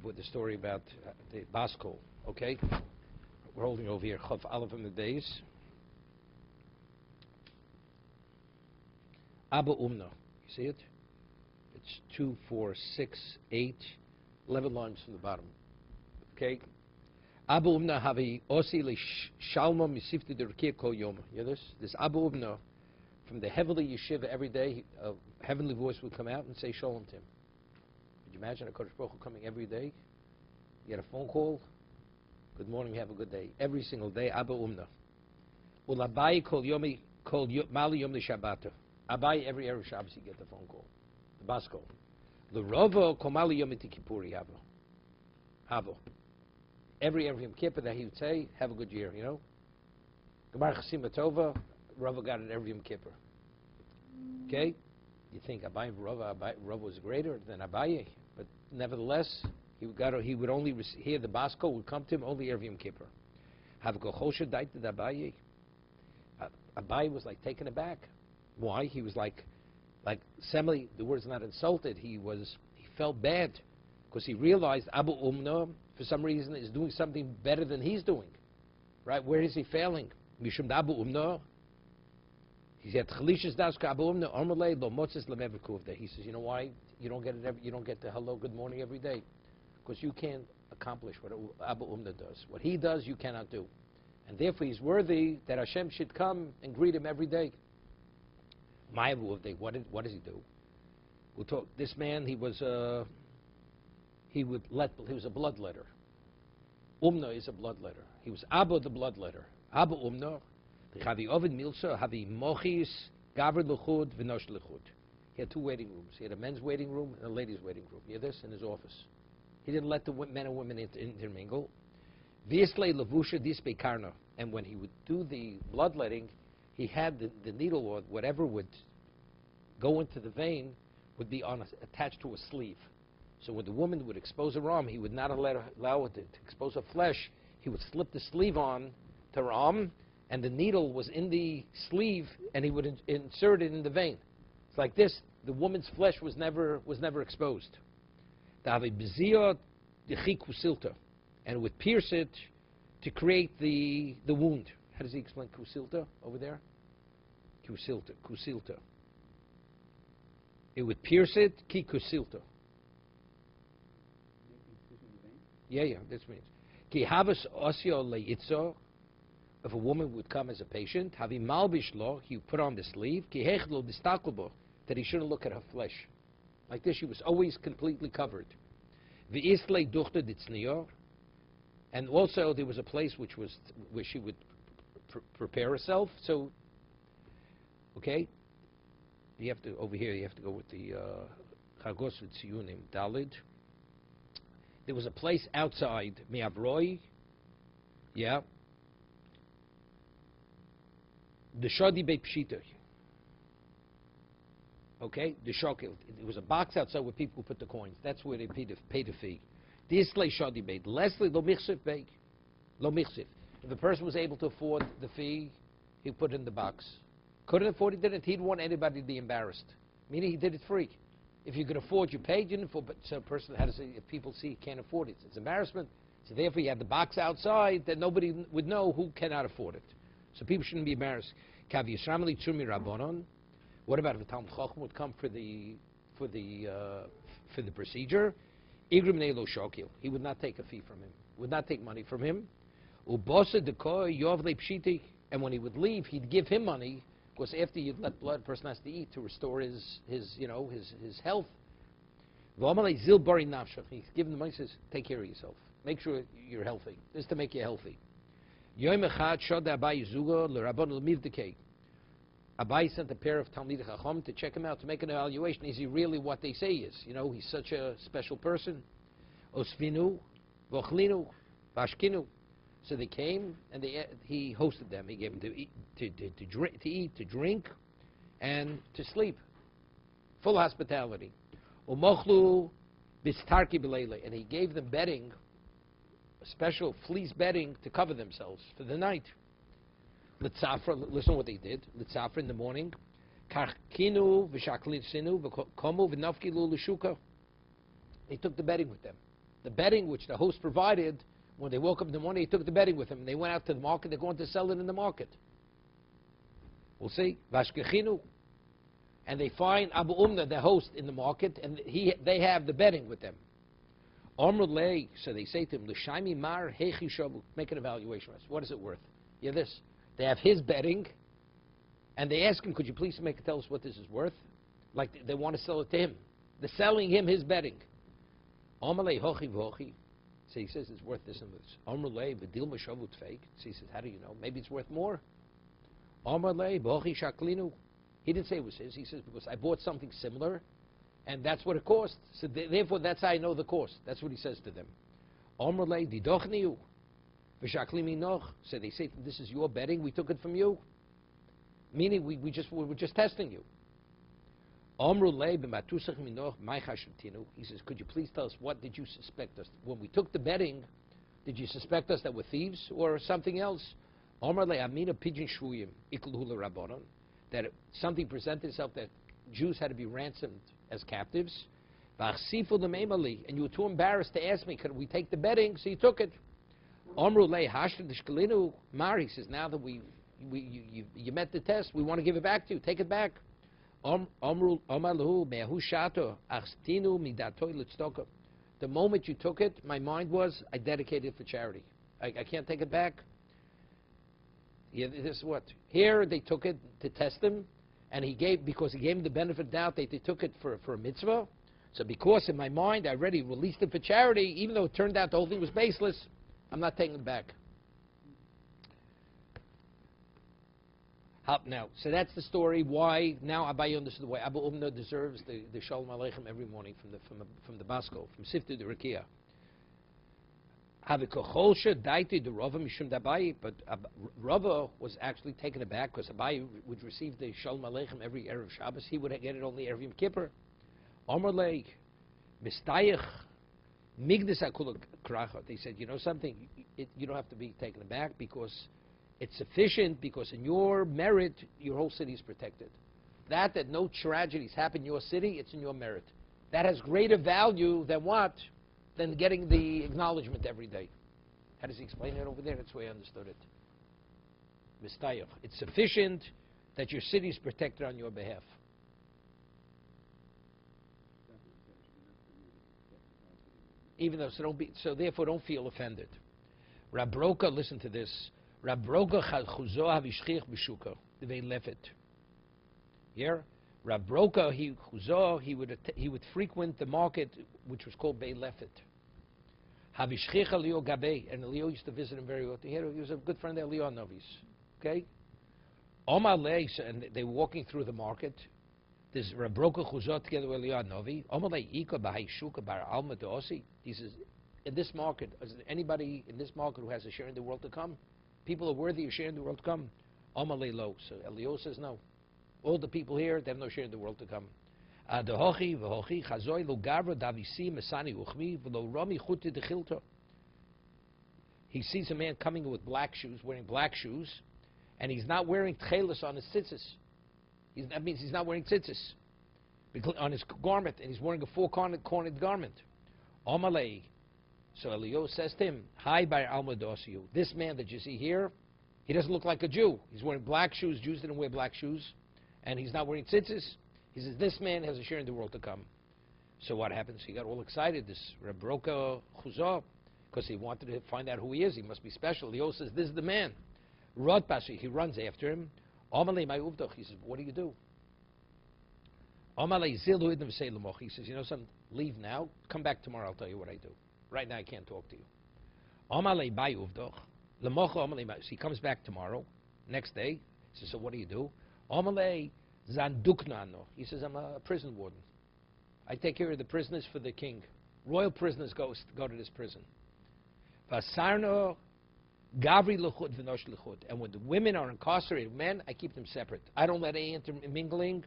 with the story about the Baskol. Okay, we're holding over here Chav Aleph in the days. Abba Umna, you see it? It's 2, 4, 6, 8, 11 lines from the bottom. Okay. Abba Umna havi osi le shalma misifti derkir kol yom. You hear this? This Abba Umna, from the heavenly yeshiva every day, a heavenly voice would come out and say shalom to him. Could you imagine a Kodesh Baruch Hu coming every day? You get a phone call. Good morning, have a good day. Every single day, Abba Umna. Ulabai kol yomi kol mali yom li Shabbata. Abai every Erev Shabbos you get the phone call. The Baskol. The Rova kol mali yom Kipuri Havo. Havo. Every Yom Kippur that he would say, have a good year, you know. Gemar Chasima Tova, Rava got it every Yom Kippur. Okay? You think Abai was greater than Abaye, but nevertheless, he would only hear the Baskol would come to him only every Yom Kippur. Have a Gochosha daited Abaye. Abaye was like taken aback. Why? He was like Semele, the word's not insulted, he felt bad because he realized Abu Umna for some reason is doing something better than he's doing. Right? Where is he failing? Mishum Abu Umna. He said, Chalishas Daska Abu Umna Ormalei Lo Motzes Lemevekuvde. He says, you know why you don't get the hello, good morning every day? Because you can't accomplish what Abu Umna does. What he does, you cannot do. And therefore he's worthy that Hashem should come and greet him every day. What does he do? We'll talk. This man, he was a bloodletter. Umna is a bloodletter. He was Abba the bloodletter. Abba Umna. Chavi Ovid Milsa, Havi Mochis, Gavr Luchud, Vinosh Luchud. He had 2 waiting rooms. He had a men's waiting room and a ladies' waiting room. You hear this? In his office. He didn't let the men and women intermingle. Viesle Lavusha Dispe Karna. And when he would do the bloodletting, he had the needle or whatever would go into the vein would be attached to a sleeve. So when the woman would expose her arm, he would not allow it to expose her flesh. He would slip the sleeve on to her arm, and the needle was in the sleeve, and he would insert it in the vein. It's like this. The woman's flesh was never exposed. And it would pierce it to create the wound. How does he explain kusilta over there? Kusilta. It would pierce it, ki kusilta. Yeah, this means. Ki havas osio leitzo. If a woman would come as a patient, havi malbish lo, he would put on the sleeve, ki hechlo distakelbo, that he shouldn't look at her flesh. Like this, she was always completely covered. V'isle duchte ditznior. And also there was a place where she would prepare herself. So, okay, you have to over here. You have to go with the Chagos V'Tziyunim Dalid. There was a place outside Miavroi. Yeah. The Shadi Beit Pshita. Okay, the Shokil. There was a box outside where people put the coins. That's where they paid a fee. This lay Shadi Beit. Leslie Lo Michsif Beit. Lo Michsif. If the person was able to afford the fee, he put it in the box. Couldn't afford it, didn't. He didn't want anybody to be embarrassed. Meaning he did it free. If you could afford, you paid. You didn't afford, but so a person had to say, if people see he can't afford it, it's embarrassment. So therefore you had the box outside that nobody would know who cannot afford it. So people shouldn't be embarrassed. Kav Yisramli Tsumi Rabbanon. What about if a Talmud Chacham would come for the procedure? Igrim Neilo Shokil. He would not take a fee from him. Would not take money from him. Ubosa Dekoy Yov Le Pshiti. And when he would leave, he'd give him money, because after you let blood, a person has to eat to restore his health. V'amalei Zil Bari Nafshach. He's given the money. He says, take care of yourself. Make sure you're healthy. This is to make you healthy. Yom Echad Shoda Abai Zugo LeRabbon LeMivdekei. Abai sent a pair of Talmidei Chacham to check him out, to make an evaluation. Is he really what they say he is? You know, he's such a special person. Osvinu, Vochlinu, Vashkinu. So they came, and he hosted them. He gave them to eat, to drink, and to sleep. Full hospitality. Umochlu bistarki b'leile. And he gave them bedding, a special fleece bedding to cover themselves for the night. Litzafra, listen what they did. Litzafra in the morning. Karkinu v'shaklin sinu v'komu v'nafkilu l'shuka. They took the bedding with them. The bedding which the host provided, when they woke up in the morning, he took the bedding with him. And they went out to the market. They're going to sell it in the market. We'll see. Vashkechinu. And they find Abu Umna, the host, in the market, and they have the bedding with them. Omrulei, so they say to him, L'shaimi mar hechi shabu. Make an evaluation. What is it worth? Yeah, this. They have his bedding, and they ask him, could you please tell us what this is worth? Like they want to sell it to him. They're selling him his bedding. Omrulei hochi v'hochi. So he says it's worth this and this. Omrulei v'dil mashavut fake. So he says, how do you know? Maybe it's worth more. Omrulei v'hochi shaklinu. He didn't say it was his. He says, because I bought something similar, and that's what it cost. So therefore, that's how I know the cost. That's what he says to them. Omrulei didochniu v'shaklim inoch. So they say, this is your bedding. We took it from you. Meaning, we were just testing you. Omrulei b'matusach minoch mai chashutinu. He says, could you please tell us, what did you suspect us? When we took the bedding, did you suspect us that we're thieves or something else? Omrulei amina pidyon shvuyim ikluhu l'rabonon. That something presented itself that Jews had to be ransomed as captives. And you were too embarrassed to ask me, could we take the bedding? So you took it. He says, now that you met the test, we want to give it back to you. Take it back. The moment you took it, my mind was, I dedicated it for charity. I can't take it back. Yeah, this is what? Here they took it to test him, and because he gave him the benefit of doubt, they took it for a mitzvah. So because in my mind I already released it for charity, even though it turned out the whole thing was baseless, I'm not taking it back. Now, so that's the story why now Abaye understood why Abu Umna deserves the Shalom Aleichem every morning from the Basko, from Siftu de Rekia. But Rava was actually taken aback because Abaye would receive the Shalom Aleichem every Erev Shabbos. He would get it only every Yom Kippur. Omerlei, Mistayach, Migdas Akula Kracha. They said, you know something, you don't have to be taken aback because it's sufficient, because in your merit, your whole city is protected. That no tragedies happen in your city, it's in your merit. That has greater value than what? Than getting the acknowledgement every day. How does he explain it over there? That's the way I understood it. Mistayach. It's sufficient that your city is protected on your behalf. Even though, so therefore don't feel offended. Rab Broka, listen to this. Rab Broka chuzo havishchich b'shuka. They left it. Here, Rab Broka, he would frequent the market, which was called Bei Lefet. Havishchich Elio Gabe, and Elio used to visit him very often. He was a good friend of Elio Novis. Okay? Omar Lei, and they were walking through the market. There's Rab Broka chuzo together with Elio Novi. Omar Lei Ika Bahai Shuka Bar Alma Dosi. He says, in this market, is there anybody in this market who has a share in the world to come? People are worthy of sharing the world to come. Omar Lei Lo. So Elio says no. All the people here, they have no share in the world to come. He sees a man coming with black shoes, wearing black shoes, and he's not wearing tchelis on his tzitzis. That means he's not wearing tzitzis on his garment, and he's wearing a four-cornered garment. Amalei. So Elio says to him, Hi, by Almadosiu. This man that you see here, he doesn't look like a Jew. He's wearing black shoes. Jews didn't wear black shoes. And he's not wearing tzitzis. He says, this man has a share in the world to come. So what happens? He got all excited, this Reb Broka Chuzah, because he wanted to find out who he is. He must be special. Leo says, this is the man. Rod Pashi, he runs after him. Amalei my uvdoch. He says, what do you do? Amalei zilu idem say lemoch. He says, you know something? Leave now. Come back tomorrow. I'll tell you what I do. Right now I can't talk to you. Amalei by uvdoch. Lemoch amalei. So he comes back tomorrow. Next day. He says, so what do you do? Amalei zanduknano. He says, I'm a prison warden. I take care of the prisoners for the king. Royal prisoners go to this prison. Vasarno gavri lechut v'nosh lechut. And when the women are incarcerated, men, I keep them separate. I don't let any intermingling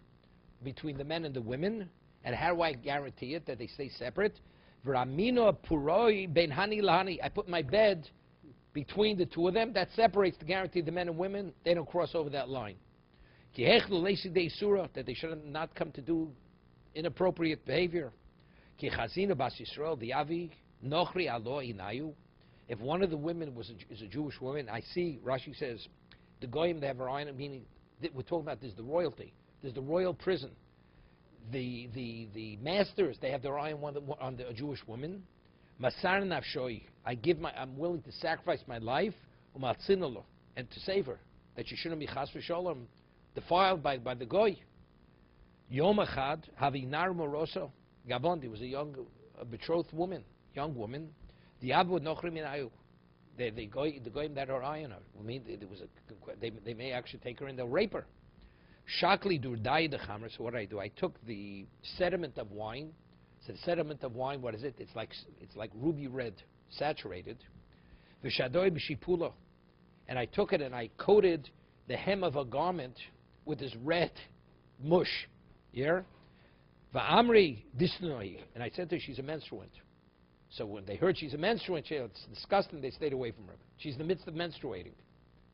between the men and the women. And how do I guarantee it that they stay separate? V'ramino puroi ben hani lahani. I put my bed between the two of them. That separates to guarantee the men and women. They don't cross over that line. That they should not come to do inappropriate behavior. Ki chazina bas Yisrael, the Avi, Nochri alo inayu. If one of the women is a Jewish woman, I see Rashi says the goyim they have her iron, meaning we're talking about there's the royalty, there's the royal prison. The masters they have their eye on the Jewish woman. Masar nafshoi, I'm willing to sacrifice my life and to save her, that she shouldn't be chas v'sholom defiled by the goy. Yom echad havinar moroso gabon. There was a betrothed woman, young woman. The abu nochrim inayu. The goyim that are eye on her. I mean, they may actually take her and they'll rape her. Shakli durdai the chamer. So what do? I took the sediment of wine. So the sediment of wine, what is it? It's like ruby red, saturated. V'shadoi b'shipula. And I took it and I coated the hem of a garment with this red mush. Yeah? Va'amri disnoi. And I said to her, she's a menstruant. So when they heard she's a menstruant, it's disgusting, they stayed away from her. She's in the midst of menstruating.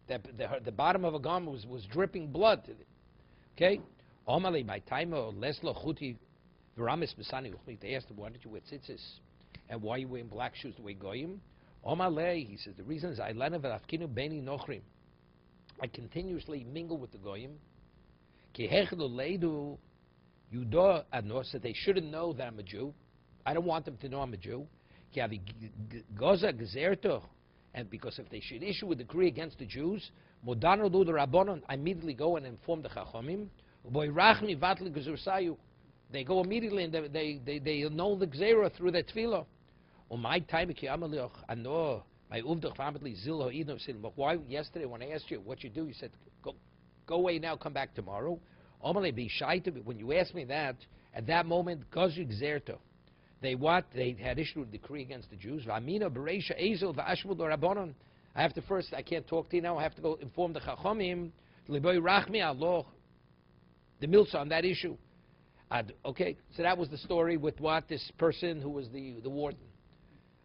The bottom of a garment was dripping blood. Okay? Omali by taimo leslo chuti v'ramis besani uchmi. They asked him, why did you wear tzitzis? And why are you wearing black shoes the way goyim? Omalei, he says, the reason is Ailana v'afkinu beni nochrim. I continuously mingle with the goyim. Ki hechelu leidu yudo adno, so they shouldn't know that I'm a Jew. I don't want them to know I'm a Jew. Ki avi goza gezerto, and because if they should issue a decree against the Jews, modano lu the rabbanon, I immediately go and inform the chachomim. Boy rachmi vatli gezursayu. They go immediately and they annul the gzera through their tefillah. My time, I know my but why yesterday when I asked you what you do, you said go away now, come back tomorrow. When you asked me that, at that moment, they had issued a decree against the Jews. I have to first, I can't talk to you now, I have to go inform the Chachomim, the Milsa on that issue. Okay, so that was the story with what this person who was the warden.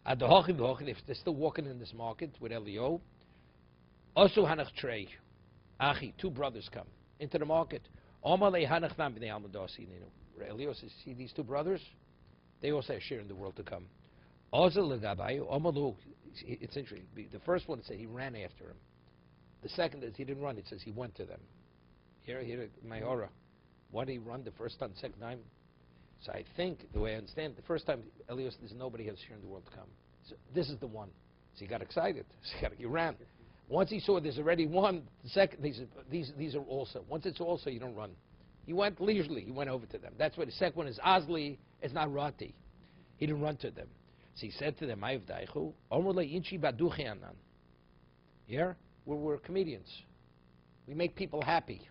If they're still walking in this market with Elio, also Hanach Trey, Achi, two brothers come into the market. Elio says, see these two brothers? They also have share in the world to come. It's interesting. The first one said he ran after him. The second is he didn't run. It says he went to them. Here, my aura. Why did he run the first time, second time? So I think, the way I understand, the first time Elias says nobody has share in the world to come. So this is the one. So he got excited. So he ran. Once he saw there's already one, the second, these are also. Once it's also, you don't run. He went leisurely. He went over to them. That's why the second one is Azli. It's not Rati. He didn't run to them. So he said to them, yeah? We're comedians. We make people happy.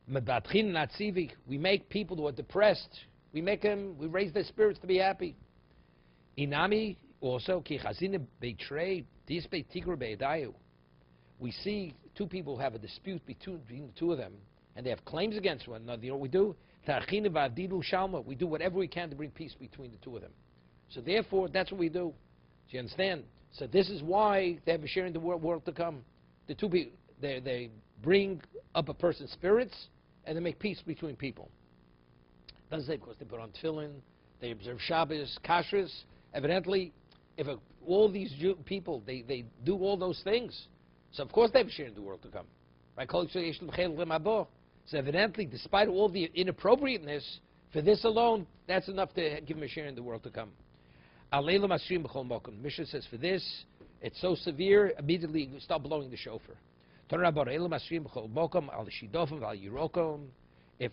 We make people who are depressed. We raise their spirits to be happy. Inami also we see two people have a dispute between the two of them, and they have claims against one another. You know what we do? We do whatever we can to bring peace between the two of them. So therefore, that's what we do. Do you understand? So this is why they have a share in the world to come. The two people, they bring up a person's spirits, and they make peace between people. Doesn't say because they put on tefillin, they observe Shabbos, kashrus. Evidently, if all these people, they do all those things, so of course they have a share in the world to come. Right? So evidently, despite all the inappropriateness, for this alone, that's enough to give them a share in the world to come. Mishnah says for this, it's so severe, immediately stop blowing the shofar. If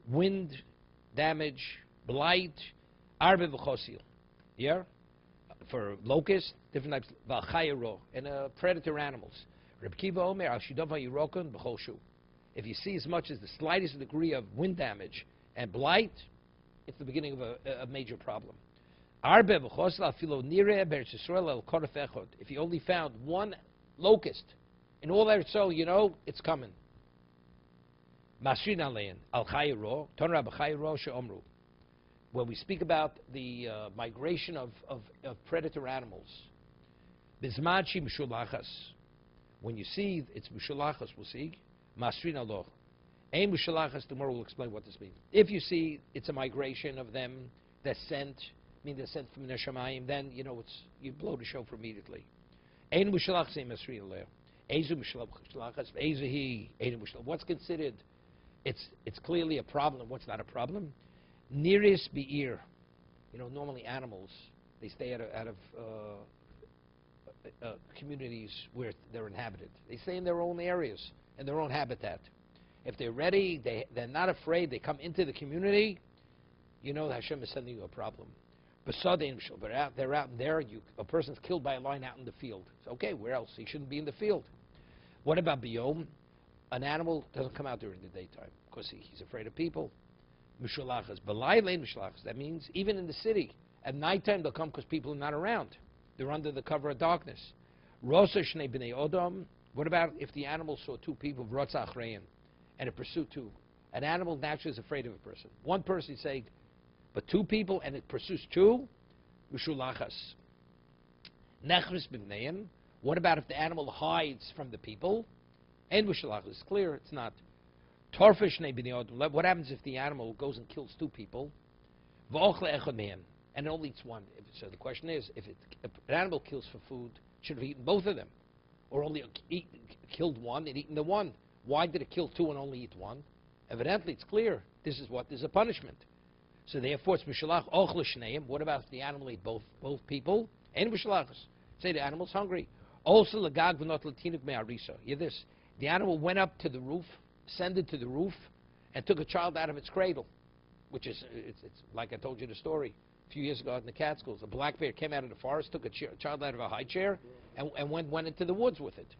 wind damage, blight, yeah, for locusts, different types, and predator animals. If you see as much as the slightest degree of wind damage and blight, it's the beginning of a major problem. If you only found one locust in all Eretz Yisrael, you know it's coming. When we speak about the migration of predator animals, when you see it's Mishulachas, we'll see, Masrin Allah. Ein Mishulachas, tomorrow we'll explain what this means. If you see it's a migration of them, they're sent mean they're sent from Neshamayim, then you blow the shofar immediately. Ein Mushalach Shem Esri Aleh. Ezu Mushalachas, Ezu He, Ein Mushalach. What's considered? It's clearly a problem. What's not a problem? Nearest Be'ir. Normally animals, they stay out of communities where they're inhabited. They stay in their own areas, in their own habitat. If they're ready, they're not afraid, they come into the community, that Hashem is sending you a problem. But they're out there, a person's killed by a lion out in the field. It's okay, where else? He shouldn't be in the field. What about Biyom? An animal doesn't come out during the daytime because he's afraid of people. Mishulachas. B'laylein mishulachas. That means even in the city, at nighttime they'll come because people are not around. They're under the cover of darkness. Rosa shnei b'nei odom. What about if the animal saw two people, v'rotza achrein, and it pursued two? An animal naturally is afraid of a person. One person say, but two people, and it pursues two, mishulachas. Nechris b'neiim. What about if the animal hides from the people? And mishulachas. It's clear, it's not. Torfish shnei b'nei odom. What happens if the animal goes and kills two people? V'ochle echad mehem. And it only eats one. So the question is, if an animal kills for food, should have eaten both of them, or only killed one and eaten the one? Why did it kill two and only eat one? Evidently, it's clear. This is what there's a punishment. So therefore, it's mishalach ochle shneim. What about if the animal ate both people? And mishalachas. Say the animal's hungry. Also legag v'not latinuk me'arisa. Hear this: the animal went up to the roof, ascended to the roof, and took a child out of its cradle, which is it's like I told you the story a few years ago in the Catskills. A black bear came out of the forest, took a child out of a high chair, and went into the woods with it.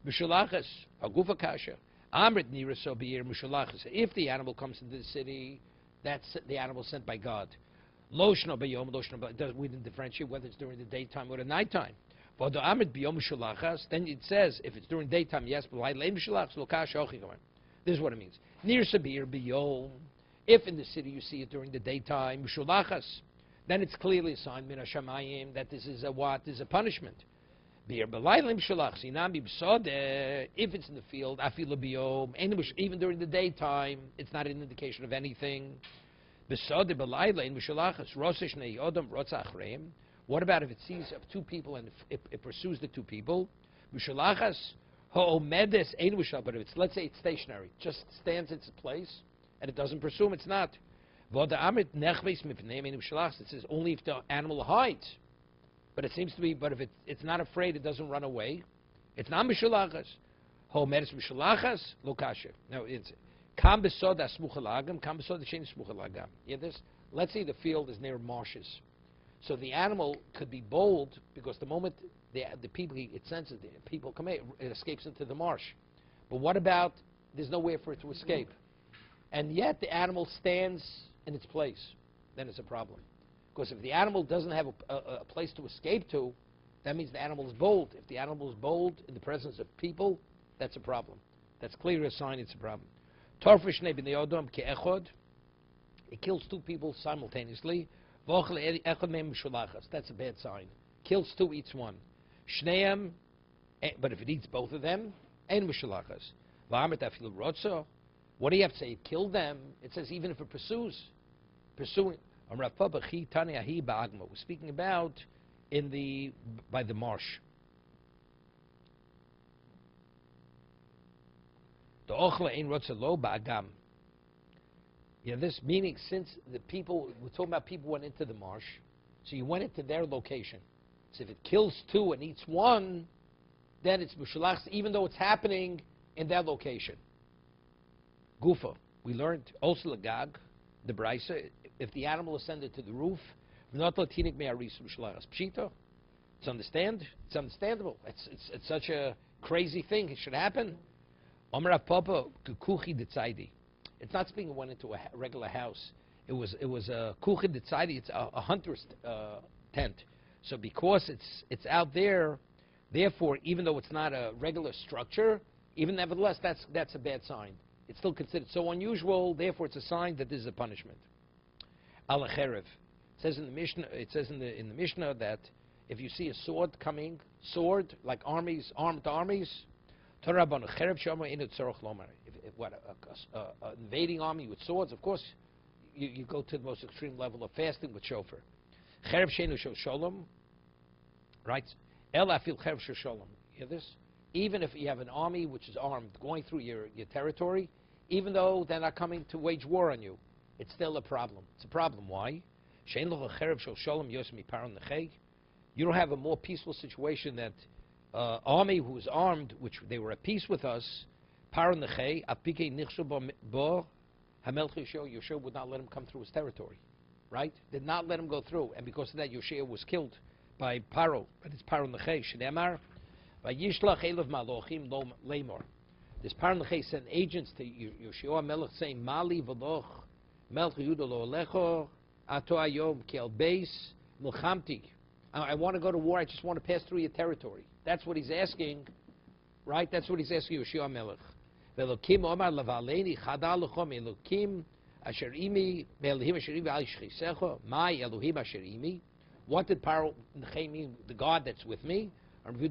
Mishalachas hagufa kasha amrit niraso beir mishalachas. If the animal comes into the city, that's the animal sent by God. Loshno bayom loshno. We didn't differentiate whether it's during the daytime or the nighttime. But the amrit biyom mishalachas. Then it says if it's during daytime, yes, but like mishalachas lo kasha ochikaman. This is what it means. Nirsa beir biyom. If in the city you see it during the daytime, mishalachas, then it's clearly a sign min hashamayim that this is a what? This is a punishment. If it's in the field, even during the daytime, it's not an indication of anything. What about if it sees two people and it pursues the two people? But if it's, let's say it's stationary, just stands in its place and it doesn't pursue him, it's not. It says only if the animal hides. But it seems to be, but if it's not afraid, it doesn't run away. It's not mishulachas. Homeres mishulachas lokasha. Now it's kam besoda smuchalagam, kam besoda shein smuchalagam. Yeah, this. Let's say the field is near marshes, so the animal could be bold because the moment the people it senses the people come in, it escapes into the marsh. But what about there's nowhere for it to escape, and yet the animal stands in its place? Then it's a problem. Because if the animal doesn't have a place to escape to, that means the animal is bold. If the animal is bold in the presence of people, that's a problem. That's clearly a sign it's a problem. It kills two people simultaneously. That's a bad sign. Kills two, eats one. But if it eats both of them, what do you have to say? It killed them. It says even if it pursuing. We're speaking about by the marsh. Yeah, this meaning since the people we're talking about people went into the marsh, so you went into their location. So if it kills two and eats one, then it's mishulach, even though it's happening in that location. Gufa, we learned also lagag, the brisa. If the animal ascended to the roof, it's understandable. It's such a crazy thing. It should happen. It's not speaking it went into a regular house. It was a kuchi d'tzaydi. It's a hunter's tent. So because it's out there, therefore, even though it's not a regular structure, even nevertheless, that's a bad sign. It's still considered so unusual. Therefore, it's a sign that this is a punishment. Al cherev. It says in the Mishnah. It says in the Mishnah that if you see a sword coming, like armies, armed armies, if what an invading army with swords, of course, you go to the most extreme level of fasting with shofar. Cherev sheinu shel shalom, right? El afil cherev shel shalom. Hear this? Even if you have an army which is armed going through your territory, even though they're not coming to wage war on you, it's still a problem. It's a problem. Why? Shein lo cherev shel shalom yos mi paron nechei. You don't have a more peaceful situation that army who is armed, which they were at peace with us, paron nechei apike nichshu bo hamelch Yoshua would not let him come through his territory, right? Did not let him go through, and because of that, Yoshua was killed by Paro. But it's paron nechei. Shneimar vayishlach elav malochim lo lemor. This paron nechei sent agents to Yoshua Melech saying, Mali v'loch melch Yehuda lo alecho ato ayom kel beis milchamti. I want to go to war. I just want to pass through your territory. That's what he's asking, right? That's what he's asking Yoshua Melech. Velokim omar lavaleni chadal lechom Elokim asher imi me'elohim asher imi al yishchisecho my Elohim asher imi. What did Paro Nechei mean? The God that's with me. Because he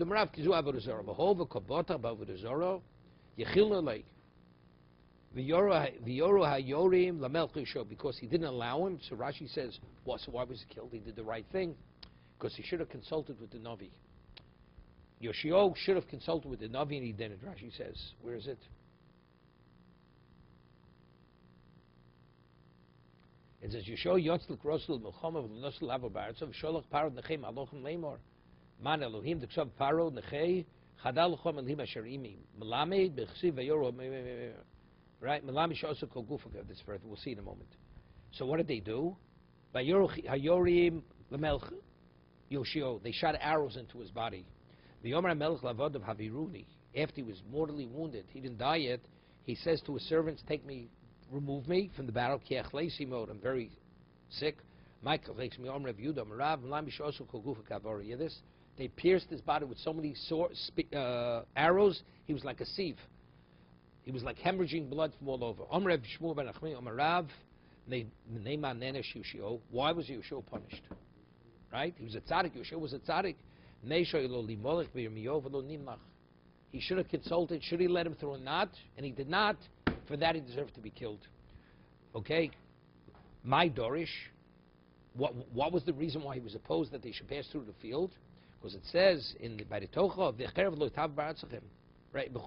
didn't allow him. So Rashi says, well, so why was he killed? He did the right thing. Because he should have consulted with the Navi. Yoshio should have consulted with the Navi, and he didn't. Rashi says, where is it? It says, Yoshio yotzlik rosel melchama v'nosel avo ba'aretzav sholach parod nechem alochem leimor man Elohim d'kshav parod nechem chadal lechom Elohim asher imi melamed b'chsiv v'yoro right melamed she'osu kol gufa. This further we'll see in a moment. So what did they do? V'yoro hayorim l'melch Yoshio, they shot arrows into his body. V'yomer melech lavod of haviruni. After he was mortally wounded, he didn't die yet. He says to his servants, remove me from the battle. I'm very sick. They pierced his body with so many arrows, he was like a sieve. He was like hemorrhaging blood from all over. Why was Yoshua punished? Right? He was a tzaddik. Yoshua was a tzaddik. He should have consulted. Should he let him through or not? And he did not. For that, he deserved to be killed. Okay? My Dorish, what was the reason why he was opposed that they should pass through the field? Because it says by the Tocha, right? A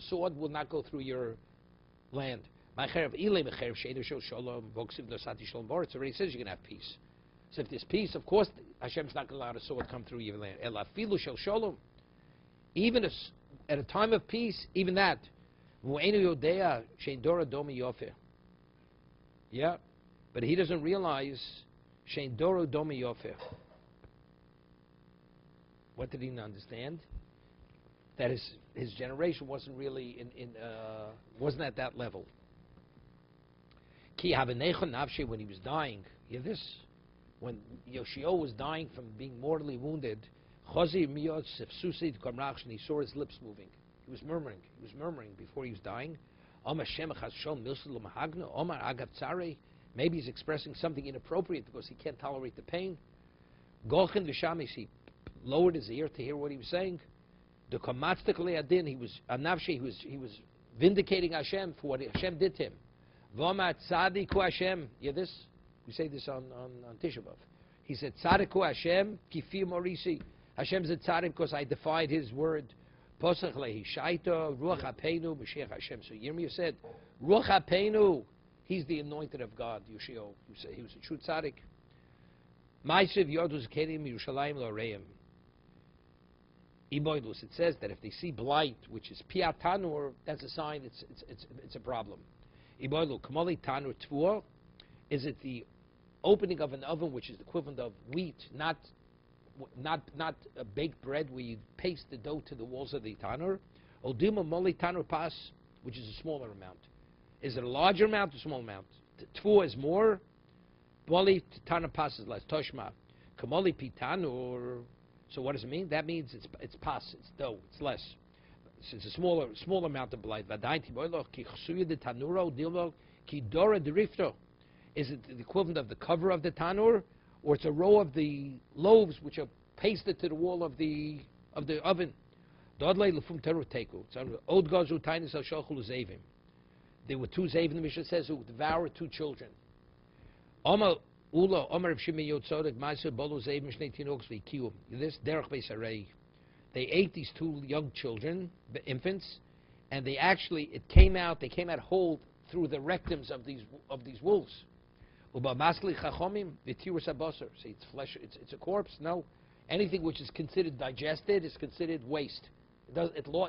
sword will not go through your land. It already says you can have peace. So if there's peace, of course, Hashem's not going to allow a sword to come through your land. Even at a time of peace, even that. Yeah, but he doesn't realize Shein Domi Yofer. What did he not understand? That his generation wasn't really wasn't at that level. Ki havenechon nafshe, when he was dying. Hear this? When Yoshio was dying from being mortally wounded, Chazi miyot sefsusid kamrach, and he saw his lips moving. He was murmuring. He was murmuring before he was dying. Maybe he's expressing something inappropriate because he can't tolerate the pain. He lowered his ear to hear what he was saying. He was vindicating Hashem for what Hashem did to him. Yeah, this we say this on Tisha B'Av. He said, "Tzadiku Hashem kifi morisi." Hashem's a tzaddik because I defied His word. Posach lehi shaita ruach hapeinu b'sheich Hashem. So Yirmiyah said, "Ruach hapeinu." He's the anointed of God. Yoshio, he was a true tzaddik. Ma'asiv yodus kedim Yerushalayim loreim. Iboidus. It says that if they see blight, which is piat tanur, that's a sign it's a problem. Iboidu kamali tanur tvua. Is it the opening of an oven, which is the equivalent of wheat, not a baked bread where you paste the dough to the walls of the tanur? Odima moli tanur pas, which is a smaller amount. Is it a larger amount or small amount? Tvua is more. Moli tanur pas is less. Toshma kamoli pitanur. So what does it mean? That means it's pas, it's dough, it's less. So it's a smaller amount of blight. Is it the equivalent of the cover of the tanur, or it's a row of the loaves which are pasted to the wall of the oven? There were two zavim, the Mishnah says, who devoured two children. Ula Omer Shimei Yotzodek Ma'aser Bolu Zeim Shnei Tinoks V'Kiyum. This Derech Beis Harei. They ate these two young children, the infants, and they actually they came out whole through the rectums of these wolves. Uba Masli Chachomim V'Tirus Abosar. See, it's flesh. It's a corpse. No, anything which is considered digested is considered waste.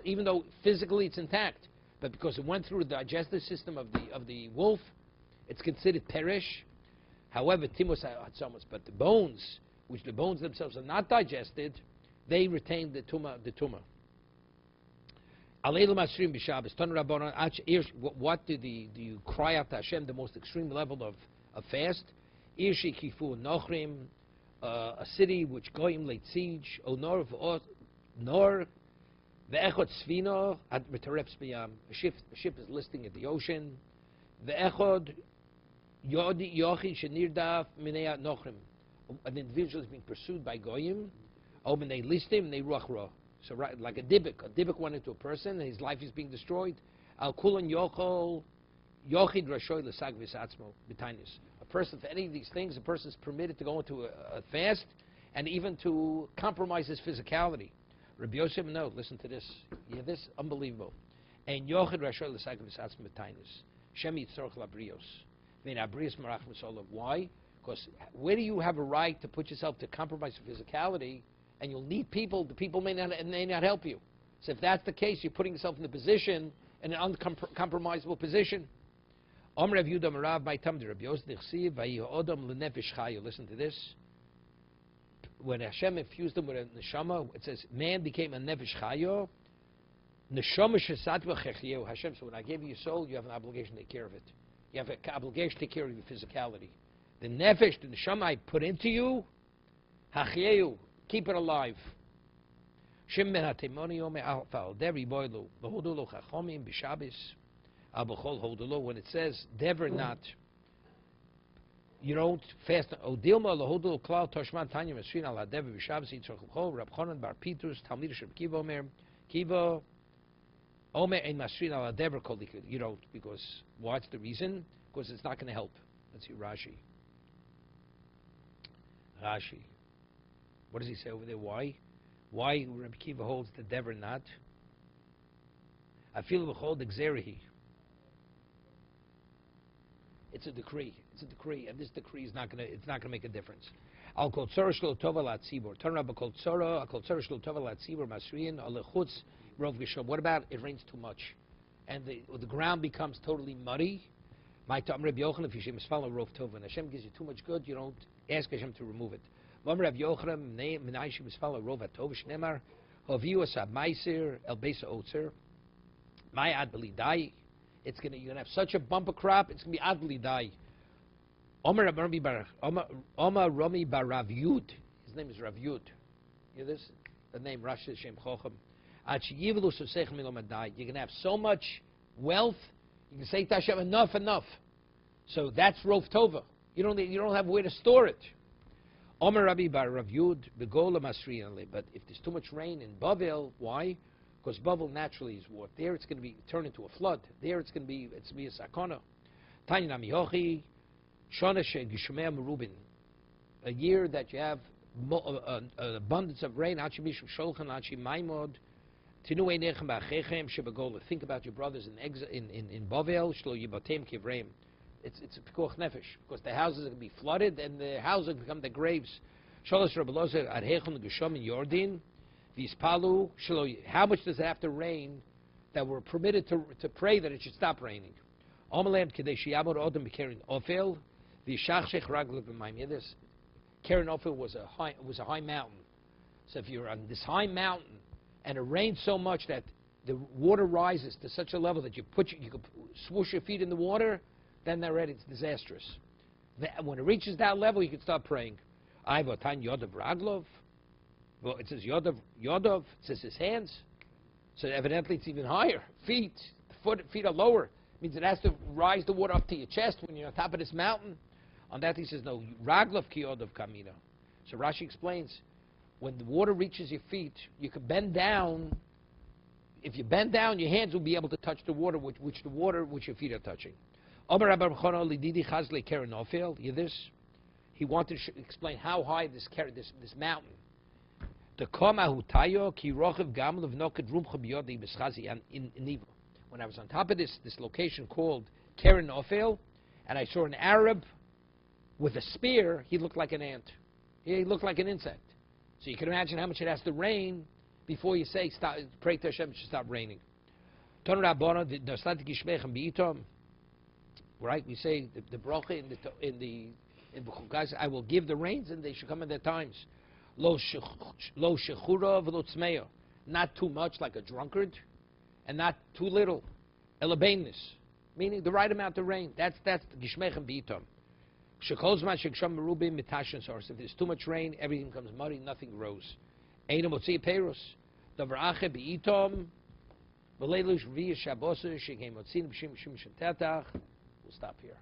Even though physically it's intact, but because it went through the digestive system of the wolf, it's considered perish. However, Timus Hatzomus, but the bones, which the bones themselves are not digested, they retain the tumah. What do you cry out to Hashem? The most extreme level of fast. Irshi kifu nochrim, a city which goyim laid siege. O nor ve'echot svino at metarefs b'yam. A ship is listing at the ocean. Ve'echod yochi shenirdaf minei nochrim. An individual is being pursued by goyim. Oh, when they list him, they ruach ra. So right, like a dibuk went into a person, and his life is being destroyed. Al kulan yochol yochid rashoy l'sag v'satzmo b'tainis. A person, for any of these things, a person is permitted to go into a fast, and even to compromise his physicality. Rabbi Yosef, no, listen to this. Yeah, this unbelievable. And yochid rashoy l'sag v'satzmo b'tainis. Shem yitzorch labrios. Vein abrios marach m'solav. Why? Because where do you have a right to put yourself to compromise your physicality? And you'll need people. The people may not help you. So if that's the case, you're putting yourself in the position, in an uncompromisable position. Listen to this. When Hashem infused them with a neshama, it says man became a nefesh chayo. Hashem said, when I gave you your soul, you have an obligation to take care of it. You have an obligation to take care of your physicality. The nefesh, the neshama I put into you, hachyehu. Keep it alive. When it says dever not, you don't fast. You don't, because what's the reason? Because it's not going to help. Let's see Rashi. What does he say over there? Why? Why Rabbi Kiva holds the dever not? I feel hold exerihi. It's a decree. It's a decree, and this decree is not going to. It's not going to make a difference. Al kol tzara shlo tova latzibur. Turn Rabbi kol tzara. Al kol tzara shlo tova latzibur masriin al lechutz rov geshom. What about it rains too much, and the ground becomes totally muddy? My tam Rabbi Yochanan, if you follow rov tova, and Hashem gives you too much good, you don't ask Hashem to remove it. It's gonna, you're gonna have such a bumper crop. It's gonna be adli dai. Omar Rami bar Rav Yud. His name is Rav Yud. You hear this? The name Rashi Shem Chochem. You're gonna have so much wealth. You can say to Hashem, enough. So that's Rov Tova. You don't have where to store it. Omer Rabbi bar Rav Yud begola masriyan. But if there's too much rain in Bavel, why? Because Bavel naturally is what. There it's going to be turned into a flood. There it's going to be a sakana. Tanya namiyochi shana shegishmei merubin. A year that you have an abundance of rain. Achi mishum sholchan achi maimod. Tinu einechem ba'achechem shebegola. Think about your brothers in Bavel. Shlo yibatem kivreim. It's a pikuach nefesh, because the houses are going to be flooded and the houses become the graves. Shalosh Rabbi Lozer arhechon gushom in Yordin, vispalu shlo. How much does it have to rain that we're permitted to pray that it should stop raining? Omelem kadesh yamor odem b'keren ofel v'shachshech raglav b'mayim. This Keren Ofel was a high mountain. So if you're on this high mountain and it rains so much that the water rises to such a level that you could swoosh your feet in the water, then already it's disastrous. When it reaches that level, you can start praying. Ayvotan Yodav Raglov. Well, it says Yodov, it says his hands. So evidently it's even higher. Feet are lower. It means it has to rise the water up to your chest when you're on top of this mountain. On that he says, no, Raglov ki Yodov Kamina. So Rashi explains, when the water reaches your feet, you can bend down. If you bend down, your hands will be able to touch the water, which your feet are touching. You this? he wanted to explain how high this mountain. The koma hutayo ki rochav gamel of noked rumcha biyodi b'schazi in Niva. When I was on top of this location called Keren Ophel, and I saw an Arab with a spear, he looked like an ant. He looked like an insect. So you can imagine how much it has to rain before you say, stop, pray to Hashem, it should stop raining. Right? We say the bracha in B'chukas, I will give the rains and they should come in their times. Lo shechura v'lo tzmeya. Not too much like a drunkard, and not too little. Elabainis, meaning the right amount of rain. That's the gishmechem b'itom. Shekolzman sheksham merubim mitashin source. If there's too much rain, everything becomes muddy, nothing grows. Eina motzi perus. Davar ache b'itom. V'leilush v'yah shabosu shegei motzin b'shim shim shentetach. We'll stop here.